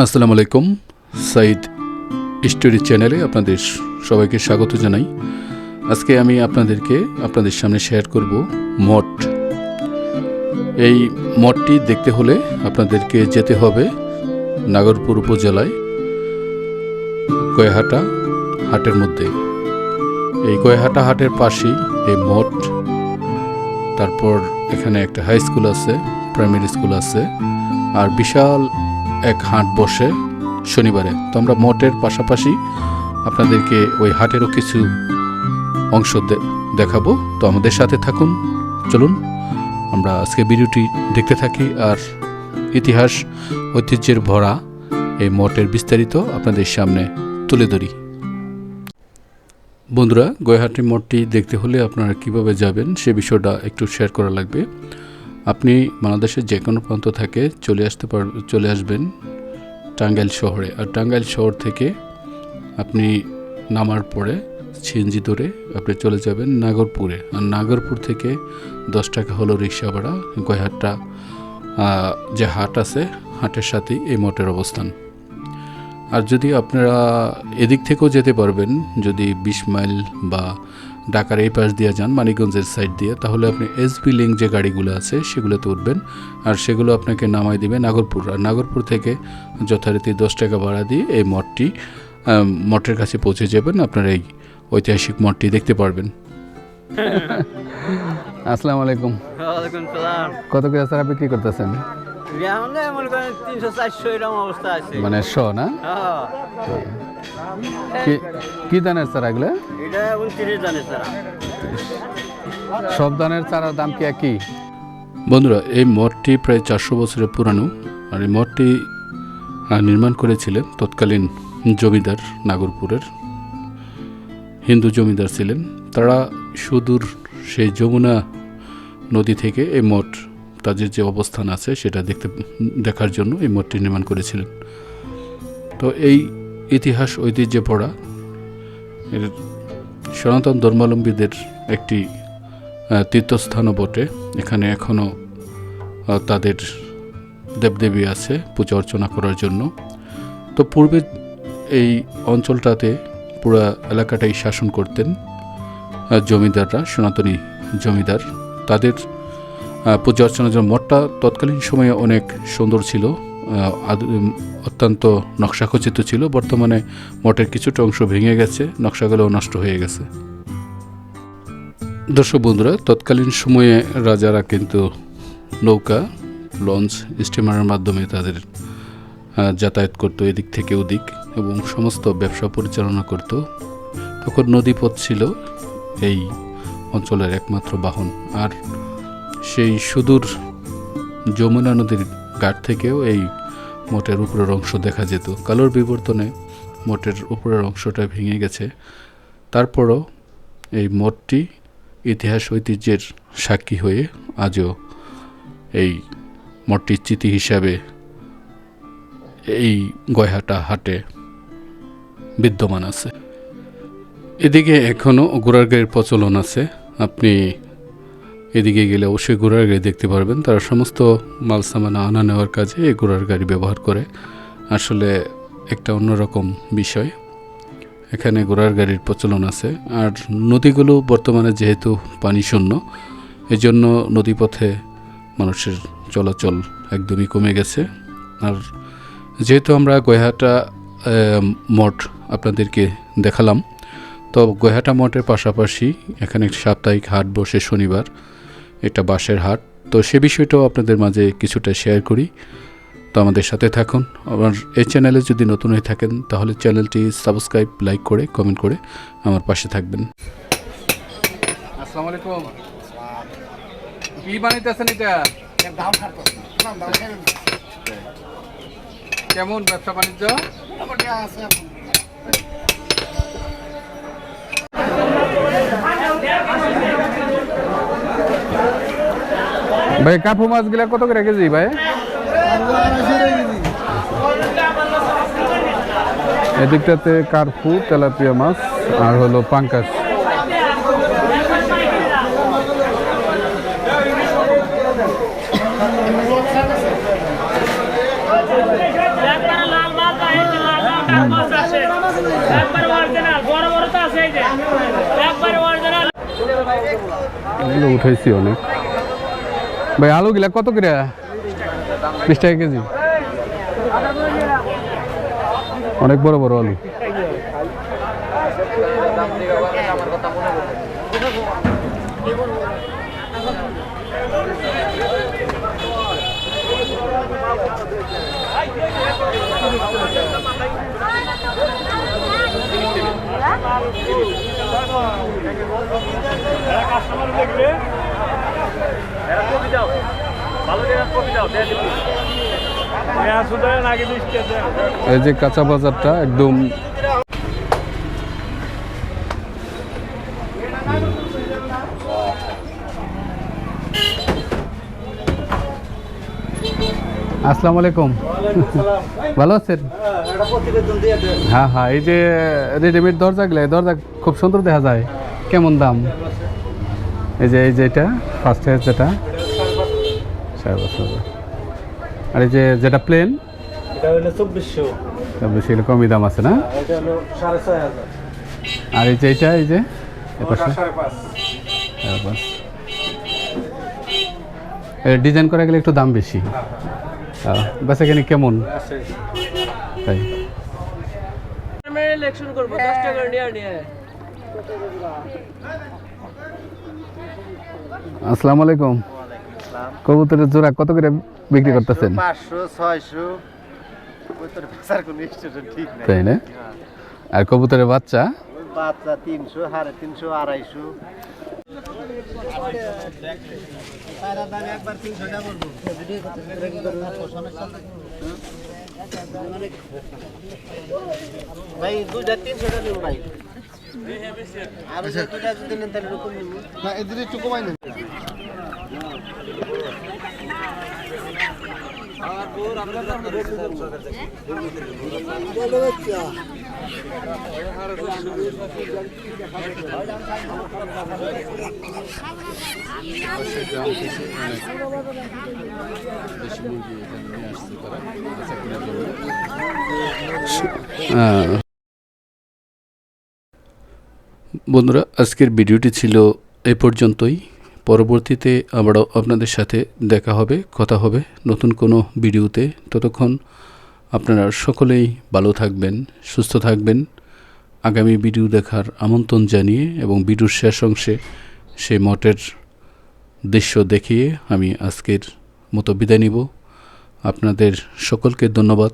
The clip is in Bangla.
আসসালামু আলাইকুম। সাইদ স্টোরি চ্যানেলে আপনাদের সবাইকে স্বাগত জানাই। আজকে আমি আপনাদের সামনে শেয়ার করব মঠ। এই মঠটি দেখতে হলে আপনাদেরকে যেতে হবে নাগরপুর উপজেলায় গয়াহাটা হাটের মধ্যে। এই গয়াহাটা হাটের পাশেই এই মঠ। তারপর এখানে একটা হাই স্কুল আছে, প্রাইমারি স্কুল আছে, আর বিশাল এক হাট বসে শনিবারে। তো আমরা মঠের পাশাপাশি আপনাদেরকে ওই হাটেরও কিছু অংশ দেখাবো। তো আমাদের সাথে থাকুন, চলুন আমরা আজকে ভিডিওটি দেখতে থাকি আর ইতিহাস ঐতিহ্যের ভরা এই মঠের বিস্তারিত আপনাদের সামনে তুলে ধরি। বন্ধুরা, গয়াহাটি মঠটি দেখতে হলে আপনারা কিভাবে যাবেন সে বিষয়টা একটু শেয়ার করা লাগবে। আপনি বাংলাদেশের যে কোনো প্রান্ত থেকে চলে আসবেন টাঙ্গাইল শহরে। আর টাঙ্গাইল শহর থেকে আপনি নামার পরে সিএনজি ধরে আপনি চলে যাবেন নাগরপুরে। আর নাগরপুর থেকে 10 টাকা হলো রিক্সা ভাড়া। গয়াহাটা যে হাট আছে, হাটের সাথেই এই মঠের অবস্থান। আর যদি আপনারা এদিক থেকেও যেতে পারবেন, যদি 20 মাইল বা ঢাকার এই পাশ দিয়ে যান মানিকগঞ্জের সাইড দিয়ে, তাহলে আপনি এসবি লিঙ্ক যে গাড়িগুলো আছে সেগুলোতে উঠবেন আর সেগুলো আপনাকে নামাই দিবে নাগরপুর। আর নাগরপুর থেকে যথারীতি 10 টাকা ভাড়া দিয়ে এই মঠের কাছে পৌঁছে যাবেন। আপনারা এই ঐতিহাসিক মঠটি দেখতে পারবেন। আসসালামু আলাইকুম। ওয়ালাইকুম সালাম। কত করে স্যার আপনি কি করতেছেন? আমাদের মনে করেন 300-400 এরকম অবস্থা আছে। মানে না কি দানের স্যার এগুলো? এটা 29 দানের চারা। সব দানের চারার দাম কি একই? বন্ধুরা, এই মঠটি প্রায় 400 বছরের পুরানো। আর এই মঠটি নির্মাণ করেছিলেন তৎকালীন জমিদার, নাগরপুরের হিন্দু জমিদার ছিলেন। তারা সুদূর সেই যমুনা নদী থেকে এই মঠ, তাদের যে অবস্থান আছে সেটা দেখার জন্য এই মঠটি নির্মাণ করেছিলেন। তো এই ইতিহাস ঐতিহ্যে পড়া এর সনাতন ধর্মাবলম্বীদের একটি তীর্থস্থানও বটে। এখানে এখনও তাদের দেবদেবী আছে পূজা অর্চনা করার জন্য। তো পূর্বে এই অঞ্চলটাতে পুরো এলাকাটাই শাসন করতেন জমিদাররা, সনাতনী জমিদার। তাদের পূজা অর্চনার জন্য মঠটা তৎকালীন সময়ে অনেক সুন্দর ছিল, অত্যন্ত নকশাখচিত ছিল। বর্তমানে মঠের কিছুটা অংশ ভেঙে গেছে, নকশাগুলোও নষ্ট হয়ে গেছে। দর্শক বন্ধুরা, তৎকালীন সময়ে রাজারা কিন্তু নৌকা, লঞ্চ, স্টিমারের মাধ্যমে তাদের যাতায়াত করতো এদিক থেকে ওদিক এবং সমস্ত ব্যবসা পরিচালনা করত। তখন নদীপথ ছিল এই অঞ্চলের একমাত্র বাহন। আর সেই সুদূর যমুনা নদীর ঘাট থেকেও এই মঠের উপরের অংশ দেখা যেত। কালোর বিবর্তনে মঠের উপরের অংশটা ভেঙে গেছে। তারপরও এই মঠটি ইতিহাস ঐতিহ্যের সাক্ষী হয়ে আজও এই মঠটির স্মৃতি হিসাবে এই গয়াহাটা হাটে বিদ্যমান আছে। এদিকে এখনও ঘোড়ার গাড়ির প্রচলন আছে। আপনি এদিকে গেলে অবশ্যই ঘোড়ার গাড়ি দেখতে পারবেন। তারা সমস্ত মাল সামানা আনা নেওয়ার কাজে এই ঘোড়ার গাড়ি ব্যবহার করে। আসলে একটা অন্যরকম বিষয়, এখানে ঘোড়ার গাড়ির প্রচলন আছে। আর নদীগুলো বর্তমানে যেহেতু পানি শূন্য, এজন্য নদীপথে মানুষের চলাচল একদমই কমে গেছে। আর যেহেতু আমরা গয়াহাটা মঠ আপনাদেরকে দেখালাম, তো গয়াহাটা মঠের পাশাপাশি এখানে একটি সাপ্তাহিক হাট বসে শনিবার, এটা বাঁশের হাট। তো সে বিষয়টাও আপনাদের মাঝে কিছুটা শেয়ার করি। তো আমাদের সাথে থাকুন। আমার এই চ্যানেলে যদি নতুন হয়ে থাকেন তাহলে চ্যানেলটি সাবস্ক্রাইব, লাইক করে, কমেন্ট করে আমার পাশে থাকবেন। আসসালামু আলাইকুম। কি বানাইতেছেন এটা? কেমন ব্যবসা বাণিজ্য? ভাই, কাপু মাছগুলা কত করে কেজি ভাই? এদিকটাতে কার্পু, তেলাপিয়া মাছ আর হলো পাঙ্কাশ। এগুলো উঠাইছি অনেক। ভাই আলু গিলা কত করে? 20 টাকা কেজি। অনেক বড় বড় আলু। এই যে কাঁচা বাজারটা একদম আসসালামু আলাইকুম। ভালো আছেন? হ্যাঁ হ্যাঁ, এই যে রেডিমেড দরজা খুব সুন্দর দেখা যায়, কেমন দাম? এই যে এটা ফার্স্ট হাউস যেটা 5,500, আর এই যে যেটা প্লেন এটা হলো 2400, বেশি কমই দাম আছে না? এটা হলো 6,500, আর এই যে এই যে এপাশে 5,500। ডিজাইন করা গেলে একটু দাম বেশি। বেচা কিনে কেমন? তাই ইলেকশন করব 10 টাকা নিয়ে। আসসালামু আলাইকুম। কবুতরের জোড়া কত করে বিক্রি করতেছেন? 500, 600, কবুতরের বাজার কোনো স্টেশন ঠিক নাই। তাই না? আর কবুতরের বাচ্চা 300, 350, 250। সারা দাম একবার 300 টাকা করব। ভাই দুইটা 300 টাকা দেব ভাই। আর দুইটা যদি নেন তাহলে এরকম নিব না, এদের একটু কমাই নেন। বন্ধুরা, আজকের ভিডিওটি ছিল এই পর্যন্তই। পরবর্তীতে আবারও আপনাদের সাথে দেখা হবে, কথা হবে নতুন কোনো ভিডিওতে। ততক্ষণ আপনারা সকলেই ভালো থাকবেন, সুস্থ থাকবেন। আগামী ভিডিও দেখার আমন্ত্রণ জানিয়ে এবং ভিডিওর শেষ অংশে সেই মঠের দৃশ্য দেখিয়ে আমি আজকের মতো বিদায় নিব। আপনাদের সকলকে ধন্যবাদ।